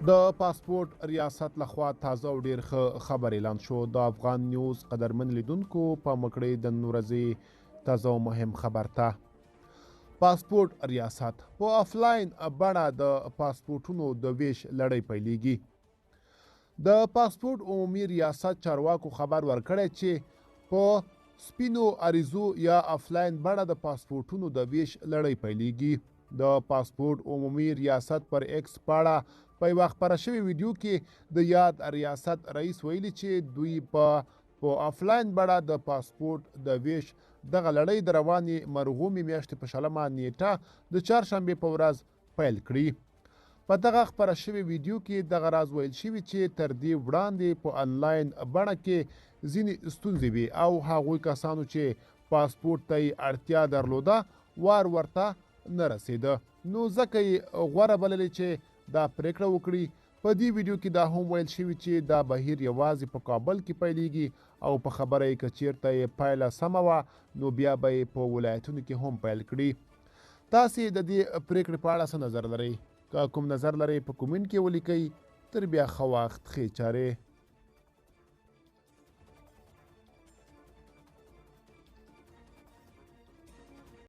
د پاسپورت ریاست لخوا تازه او ډیر ښه خبر اعلان شو. د افغان نیوز قدرمن لیدونکو په مکړې د ورځې تازه او مهم خبر ته. پاسپورت ریاست په آفلاین بڼه د پاسپورتونو د ویش لړۍ پیلېږي. د پاسپورت عمومي ریاست چارواکو خبر ورکړی چې په سپینو عریضو یا آفلاین بڼه د پاسپورتونو د ویش لړۍ پیلېږي. د پاسپورت عمومي ریاست پر ایکس پاړه په یوه خپره شوې ویډیو کې د یاد ریاست رئیس ویلي چې دوی په آفلاین بڼه د پاسپورت د ویش دغه لړۍ د روانې مرغومې میاشتې په 20 نیټه د چهارشنبې په ورځ پیل کړي. په دغه خپره شوې ویډیو کې دغه راز ویل شوي چې تر دې وړاندې په انلاین بڼه کې ځینې ستونزې وي او هغوی کسانو چې پاسپورت ته یې اړتیا درلوده وار ورته نه رسېده، نو ځکه یې غوره بللې چې دا پریکړه وکړي. په دې ویډیو کې دا هم ویل شوي چې دا بهیر یوازې په کابل کې پیلېږي او په خبره یې که چیرته یې پایله سمه وه نو بیا به یې په ولایتونو کې هم پیل کړي. تاسې د دې پریکړې په اړه څه نظر لرئ؟ که کوم نظر لرئ په کومنټ کې ولیکئ. تر بیا ښه وخت، ښې چارې.